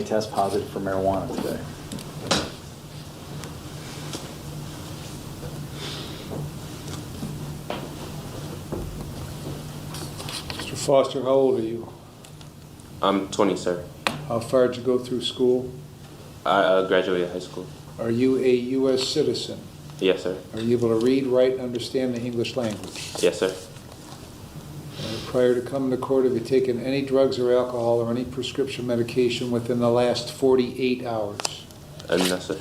Test positive for marijuana today. Mr. Foster, how old are you? I'm 20, sir. How far did you go through school? I graduated high school. Are you a U.S. citizen? Yes, sir. Are you able to read, write, and understand the English language? Yes, sir. Prior to coming to court, have you taken any drugs or alcohol or any prescription medication within the last 48 hours? No, sir.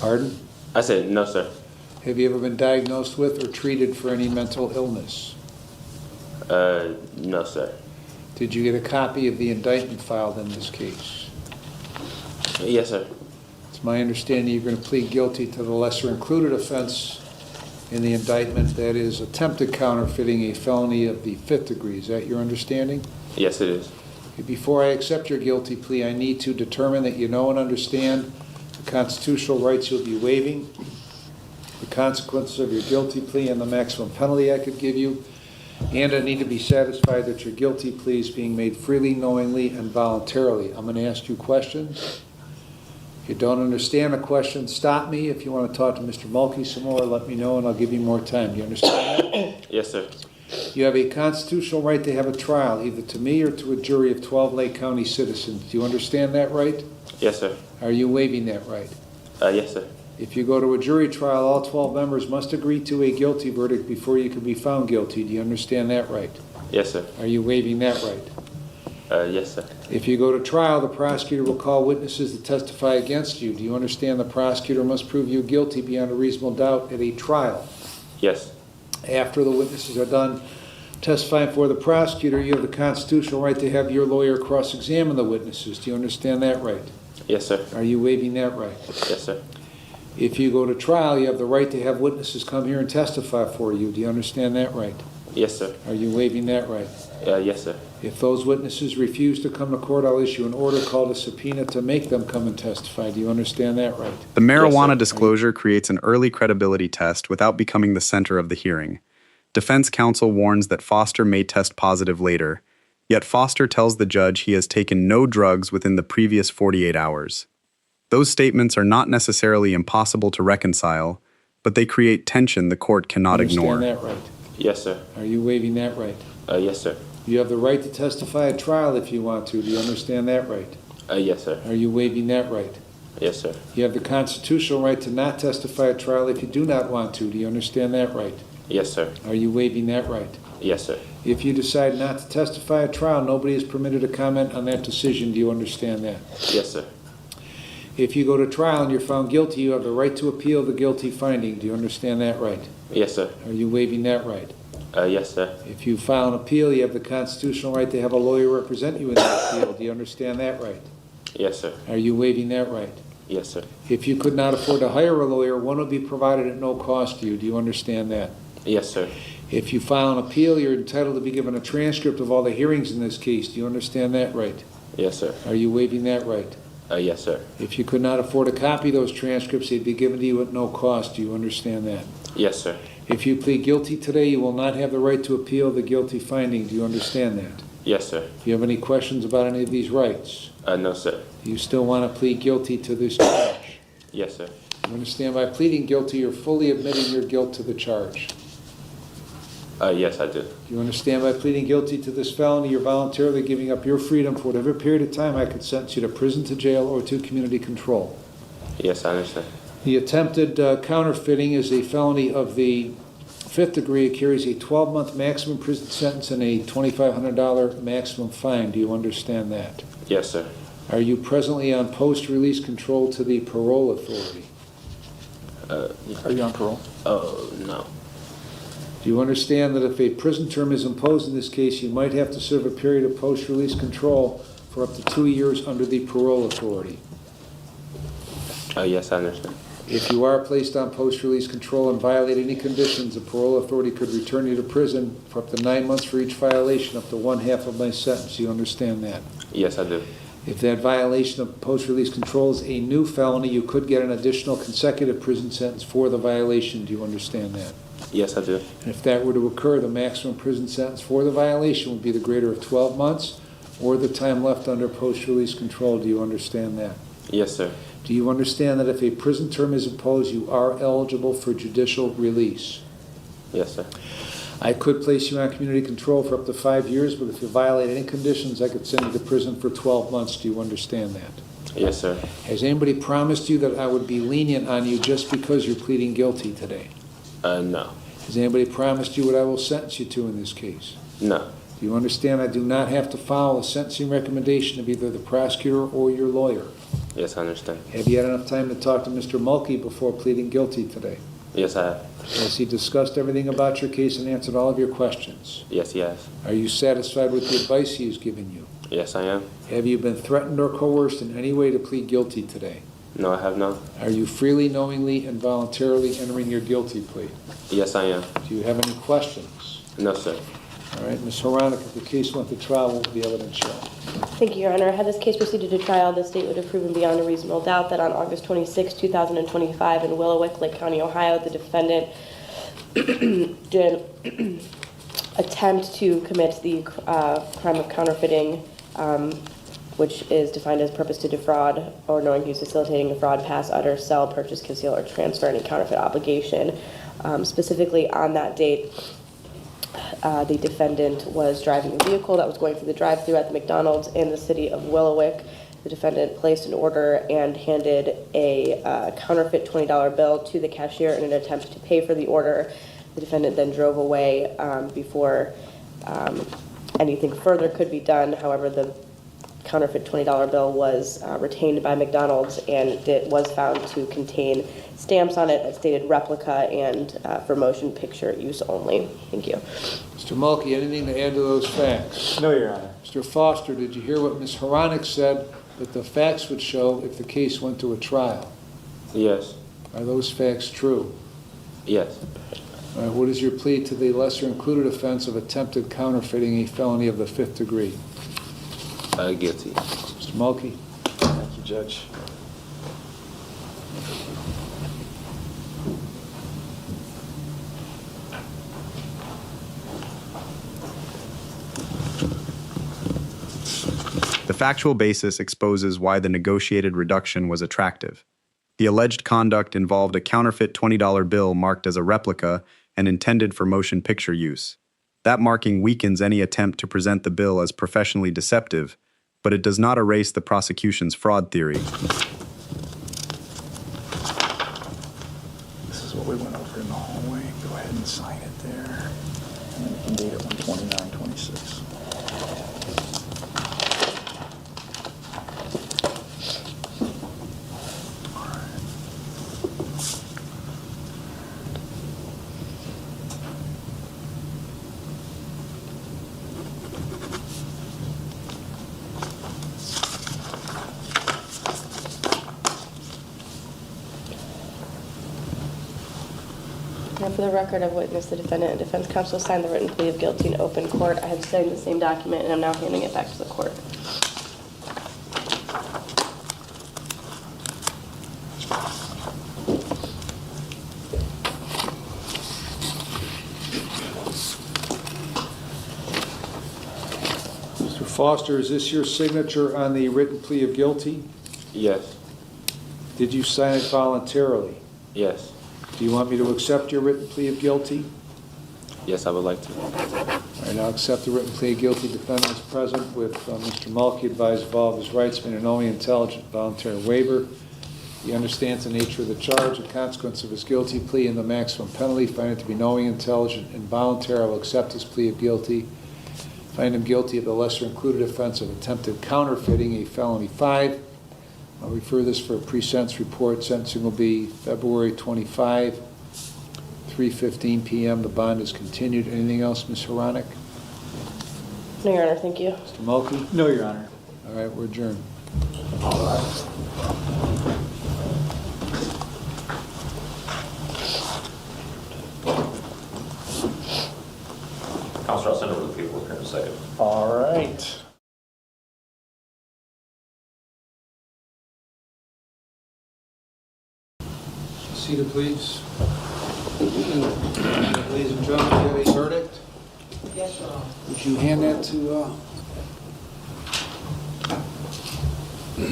Pardon? I said no, sir. Have you ever been diagnosed with or treated for any mental illness? No, sir. Did you get a copy of the indictment filed in this case? Yes, sir. It's my understanding you're going to plead guilty to the lesser included offense in the indictment, that is attempted counterfeiting, a felony of the 5th degree. Is that your understanding? Yes, it is. Before I accept your guilty plea, I need to determine that you know and understand the constitutional rights you'll be waiving, the consequences of your guilty plea, and the maximum penalty I could give you. And I need to be satisfied that your guilty plea is being made freely, knowingly, and voluntarily. I'm going to ask you questions. If you don't understand a question, stop me. If you want to talk to Mr. Mulkey some more, let me know and I'll give you more time. Do you understand that? Yes, sir. You have a constitutional right to have a trial, either to me or to a jury of 12 Lake County citizens. Do you understand that right? Yes, sir. Are you waiving that right? Yes, sir. If you go to a jury trial, all 12 members must agree to a guilty verdict before you can be found guilty. Do you understand that right? Yes, sir. Are you waiving that right? Yes, sir. If you go to trial, the prosecutor will call witnesses to testify against you. Do you understand the prosecutor must prove you guilty beyond a reasonable doubt at a trial? Yes. After the witnesses are done testifying for the prosecutor, you have the constitutional right to have your lawyer cross-examine the witnesses. Do you understand that right? Yes, sir. Are you waiving that right? Yes, sir. If you go to trial, you have the right to have witnesses come here and testify for you. Do you understand that right? Yes, sir. Are you waiving that right? Yes, sir. If those witnesses refuse to come to court, I'll issue an order called a subpoena to make them come and testify. Do you understand that right? The marijuana Yes, sir. disclosure creates an early credibility test without becoming the center of the hearing. Defense counsel warns that Foster may test positive later, yet Foster tells the judge he has taken no drugs within the previous 48 hours. Those statements are not necessarily impossible to reconcile, but they create tension the court cannot ignore. Understand that right? Yes, sir. Are you waiving that right? Yes, sir. You have the right to testify at trial if you want to. Do you understand that right? Yes, sir. Are you waiving that right? Yes, sir. You have the constitutional right to not testify at trial if you do not want to. Do you understand that right? Yes, sir. Are you waiving that right? Yes, sir. If you decide not to testify at trial, nobody is permitted to comment on that decision. Do you understand that? Yes, sir. If you go to trial and you're found guilty, you have the right to appeal the guilty finding. Do you understand that right? Yes, sir. Are you waiving that right? Yes, sir. If you file an appeal, you have the constitutional right to have a lawyer represent you in that appeal. Do you understand that right? Yes, sir. Are you waiving that right? Yes, sir. If you could not afford to hire a lawyer, one would be provided at no cost to you. Do you understand that? Yes, sir. If you file an appeal, you're entitled to be given a transcript of all the hearings in this case. Do you understand that right? Yes, sir. Are you waiving that right? Yes, sir. If you could not afford to copy those transcripts, they'd be given to you at no cost. Do you understand that? Yes, sir. If you plead guilty today, you will not have the right to appeal the guilty finding. Do you understand that? Yes, sir. Do you have any questions about any of these rights? No, sir. Do you still want to plead guilty to this charge? Yes, sir. You understand by pleading guilty, you're fully admitting your guilt to the charge. Yes, I do. You understand by pleading guilty to this felony, you're voluntarily giving up your freedom for whatever period of time I could sentence you to prison, to jail, or to community control. Yes, I understand. The attempted counterfeiting is a felony of the 5th degree. It carries a 12-month maximum prison sentence and a $2,500 maximum fine. Do you understand that? Yes, sir. Are you presently on post-release control to the parole authority? Are you on parole? Oh, no. Do you understand that if a prison term is imposed in this case, you might have to serve a period of post-release control for up to 2 years under the parole authority? Yes, I understand. If you are placed on post-release control and violate any conditions, the parole authority could return you to prison for up to 9 months for each violation, up to 1/2 of my sentence. Do you understand that? Yes, I do. If that violation of post-release control is a new felony, you could get an additional consecutive prison sentence for the violation. Do you understand that? Yes, I do. And if that were to occur, the maximum prison sentence for the violation would be the greater of 12 months or the time left under post-release control. Do you understand that? Yes, sir. Do you understand that if a prison term is imposed, you are eligible for judicial release? Yes, sir. I could place you on community control for up to 5 years, but if you violate any conditions, I could send you to prison for 12 months. Do you understand that? Yes, sir. Has anybody promised you that I would be lenient on you just because you're pleading guilty today? No. Has anybody promised you what I will sentence you to in this case? No. Do you understand I do not have to follow a sentencing recommendation of either the prosecutor or your lawyer? Yes, I understand. Have you had enough time to talk to Mr. Mulkey before pleading guilty today? Yes, I have. Has he discussed everything about your case and answered all of your questions? Yes, he has. Are you satisfied with the advice he has given you? Yes, I am. Have you been threatened or coerced in any way to plead guilty today? No, I have not. Are you freely, knowingly, and voluntarily entering your guilty plea? Yes, I am. Do you have any questions? No, sir. All right, Ms. Horanik, if the case went to trial, what would the evidence show? Thank you, Your Honor. Had this case proceeded to trial, the state would have proven beyond a reasonable doubt that on August 26, 2025, in Willowick, Lake County, Ohio, the defendant did attempt to commit the crime of counterfeiting, which is defined as purpose to defraud or knowing use, facilitating a fraud, pass, utter, sell, purchase, conceal, or transfer any counterfeit obligation. Specifically on that date, the defendant was driving a vehicle that was going through the drive-thru at the McDonald's in the city of Willowick. The defendant placed an order and handed a counterfeit $20 bill to the cashier in an attempt to pay for the order. The defendant then drove away before anything further could be done. However, the counterfeit $20 bill was retained by McDonald's, and it was found to contain stamps on it that stated replica and for motion picture use only. Thank you. Mr. Mulkey, anything to add to those facts? No, Your Honor. Mr. Foster, did you hear what Ms. Horanik said, that the facts would show if the case went to a trial? Yes. Are those facts true? Yes. All right, what is your plea to the lesser included offense of attempted counterfeiting, a felony of the 5th degree? Guilty. Mr. Mulkey? Thank you, Judge. The factual basis exposes why the negotiated reduction was attractive. The alleged conduct involved a counterfeit $20 bill marked as a replica and intended for motion picture use. That marking weakens any attempt to present the bill as professionally deceptive, but it does not erase the prosecution's fraud theory. This is what we went over in the hallway. Go ahead and sign it there. And then you can date it 1/29/26. And for the record, I've witnessed the defendant and defense counsel sign the written plea of guilty in open court. I have signed the same document, and I'm now handing it back to the court. Mr. Foster, is this your signature on the written plea of guilty? Yes. Did you sign it voluntarily? Yes. Do you want me to accept your written plea of guilty? Yes, I would like to. All right, I'll accept the written plea of guilty. Defendant is present with Mr. Mulkey, advised of all of his rights, made a knowing, intelligent, voluntary waiver. He understands the nature of the charge, the consequence of his guilty plea, and the maximum penalty. Find it to be knowing, intelligent, and voluntary. I will accept his plea of guilty. Find him guilty of the lesser included offense of attempted counterfeiting, a felony 5. I'll refer this for a pre-sentence report. Sentencing will be February 25, 3:15 p.m. The bond is continued. Anything else, Ms. Horanik? No, Your Honor, thank you. Mr. Mulkey? No, Your Honor. All right, we're adjourned. Counselor, I'll send over the paperwork in a second. All right. Seated, please. Ladies and gentlemen, do you have a verdict? Yes, Your Honor. Would you hand that to All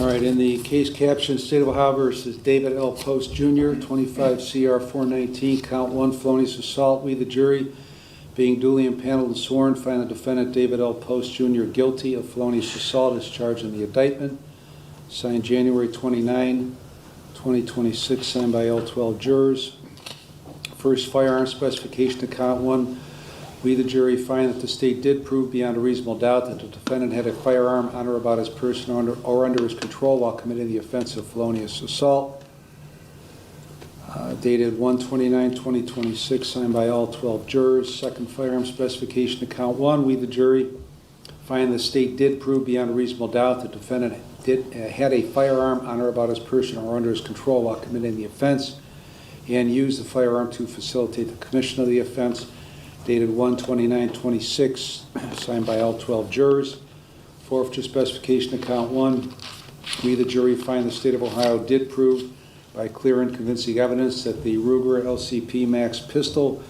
right, in the case caption, State of Ohio versus David L. Post Jr., 25 CR 419, count 1, felonious assault. We, the jury, being duly impaneled and sworn, find the defendant David L. Post Jr. guilty of felonious assault as charged in the indictment. Signed January 29, 2026, signed by all 12 jurors. First, firearm specification to count 1. We, the jury, find that the state did prove beyond a reasonable doubt that the defendant had a firearm on or about his person or under his control while committing the offense of felonious assault. Dated 1/29/2026, signed by all 12 jurors. Second, firearm specification to count 1. We, the jury, find the state did prove beyond a reasonable doubt that the defendant had a firearm on or about his person or under his control while committing the offense and used the firearm to facilitate the commission of the offense. Dated 1/29/26, signed by all 12 jurors. Forfeiture specification to count 1. We, the jury, find the state of Ohio did prove by clear and convincing evidence that the Ruger LCP Max pistol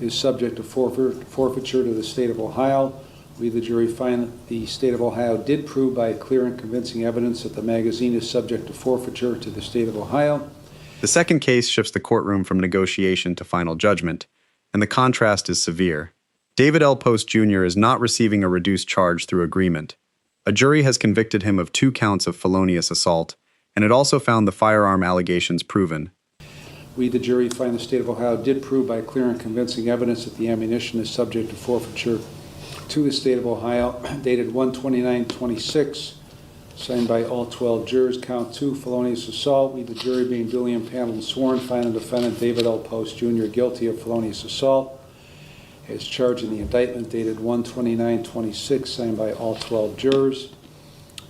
is subject to forfeiture to the state of Ohio. We, the jury, find that the state of Ohio did prove by clear and convincing evidence that the magazine is subject to forfeiture to the state of Ohio. The second case shifts the courtroom from negotiation to final judgment, and the contrast is severe. David L. Post Jr. is not receiving a reduced charge through agreement. A jury has convicted him of 2 counts of felonious assault, and it also found the firearm allegations proven. We, the jury, find the state of Ohio did prove by clear and convincing evidence that the ammunition is subject to forfeiture to the state of Ohio. Dated 1/29/26, signed by all 12 jurors. Count 2, felonious assault. We, the jury, being duly impaneled and sworn, find the defendant David L. Post Jr. guilty of felonious assault as charged in the indictment. Dated 1/29/26, signed by all 12 jurors.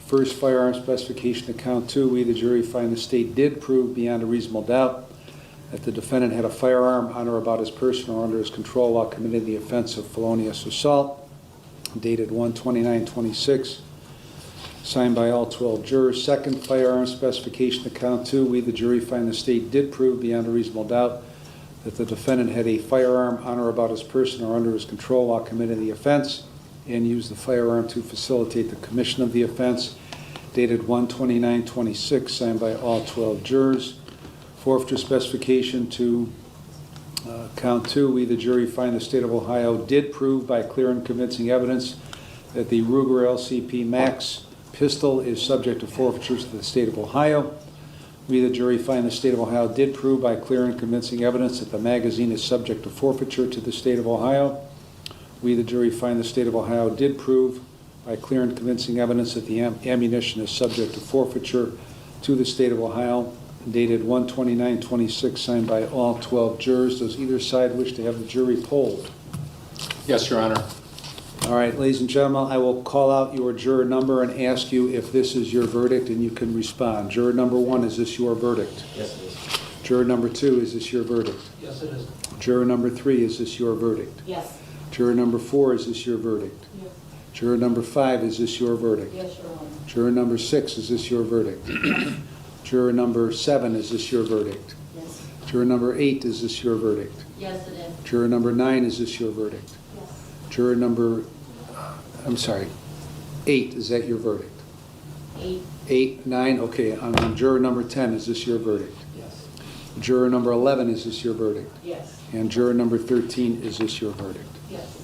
First, firearm specification to count 2. We, the jury, find the state did prove beyond a reasonable doubt that the defendant had a firearm on or about his person or under his control while committing the offense of felonious assault. Dated 1/29/26, signed by all 12 jurors. Second, firearm specification to count 2. We, the jury, find the state did prove beyond a reasonable doubt that the defendant had a firearm on or about his person or under his control while committing the offense and used the firearm to facilitate the commission of the offense. Dated 1/29/26, signed by all 12 jurors. Forfeiture specification to count 2. We, the jury, find the state of Ohio did prove by clear and convincing evidence that the Ruger LCP Max pistol is subject to forfeiture to the state of Ohio. We, the jury, find the state of Ohio did prove by clear and convincing evidence that the magazine is subject to forfeiture to the state of Ohio. We, the jury, find the state of Ohio did prove by clear and convincing evidence that the ammunition is subject to forfeiture to the state of Ohio. Dated 1/29/26, signed by all 12 jurors. Does either side wish to have the jury polled? Yes, Your Honor. All right, ladies and gentlemen, I will call out your juror number and ask you if this is your verdict, and you can respond. Juror number 1, is this your verdict? Yes, it is. Juror number 2, is this your verdict? Yes, it is. Juror number 3, is this your verdict? Yes. Juror number 4, is this your verdict? Yes. Juror number 5, is this your verdict? Yes, Your Honor. Juror number 6, is this your verdict? Juror number 7, is this your verdict? Yes. Juror number 8, is this your verdict? Yes, it is. Juror number 9, is this your verdict? Yes. Juror number, 8, is that your verdict? 8. 8, 9, okay. On juror number 10, is this your verdict? Yes. Juror number 11, is this your verdict? Yes. And juror number 13, is this your verdict? Yes.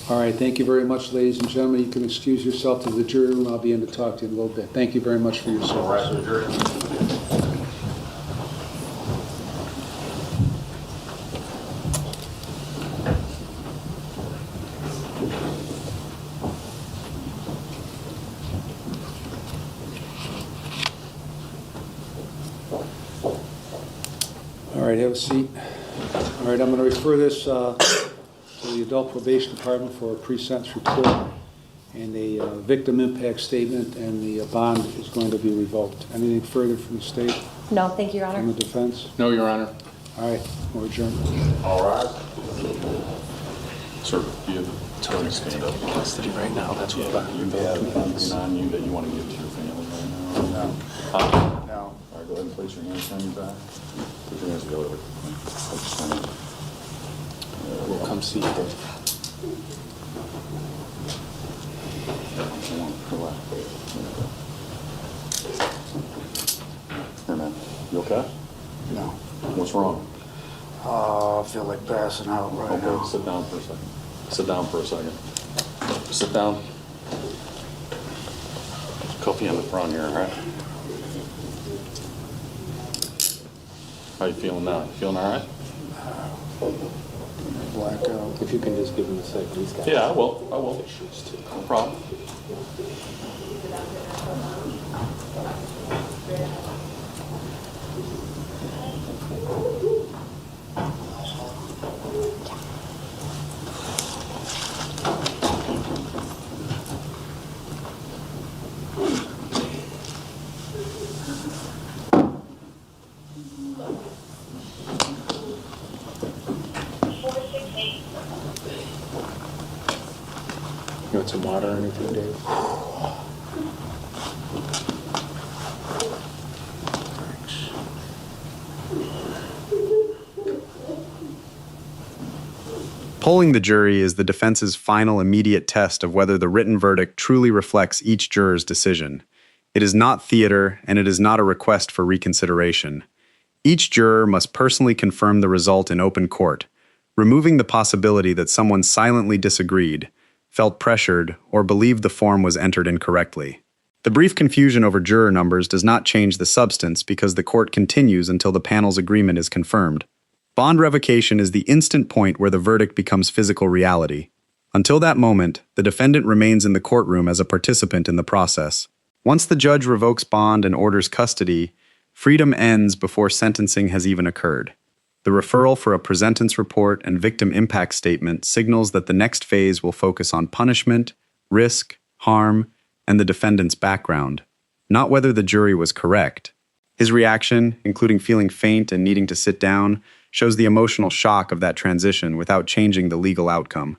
All right, thank you very much, ladies and gentlemen. You can excuse yourself to the jury room. I'll be in to talk to you in a little bit. Thank you very much for your All right, service. so jury. All right, have a seat. All right, I'm going to refer this to the Adult Probation Department for a pre-sentence report and a victim impact statement, and the bond is going to be revoked. Anything further from the state, No, thank you, Your from Honor. the defense? No, Your Honor. All right, we're adjourned. All right. Sir, do you have Tell her to stand up. Custody right now, that's what You have anything on you that you want to give to your family right now? No. No. All right, go ahead and place your hands on your back. Put your hands together. We'll come see you. Here, man. You okay? No. What's wrong? I feel like passing out right Okay, now. sit down for a second. Sit down for a second. Sit down. Cuff you in the front here, all right? How you feeling now? You feeling all right? Blackout. If you can just give him a second, he's got. Yeah, I will. I will. No problem. You want some water or anything, Dave? Polling the jury is the defense's final immediate test of whether the written verdict truly reflects each juror's decision. It is not theater, and it is not a request for reconsideration. Each juror must personally confirm the result in open court, removing the possibility that someone silently disagreed, felt pressured, or believed the form was entered incorrectly. The brief confusion over juror numbers does not change the substance because the court continues until the panel's agreement is confirmed. Bond revocation is the instant point where the verdict becomes physical reality. Until that moment, the defendant remains in the courtroom as a participant in the process. Once the judge revokes bond and orders custody, freedom ends before sentencing has even occurred. The referral for a presentence report and victim impact statement signals that the next phase will focus on punishment, risk, harm, and the defendant's background, not whether the jury was correct. His reaction, including feeling faint and needing to sit down, shows the emotional shock of that transition without changing the legal outcome.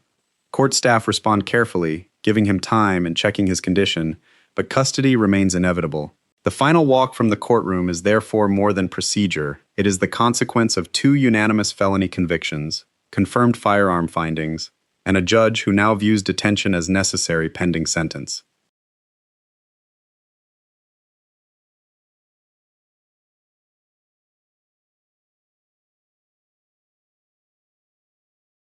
Court staff respond carefully, giving him time and checking his condition, but custody remains inevitable. The final walk from the courtroom is therefore more than procedure. It is the consequence of 2 unanimous felony convictions, confirmed firearm findings, and a judge who now views detention as necessary pending sentence.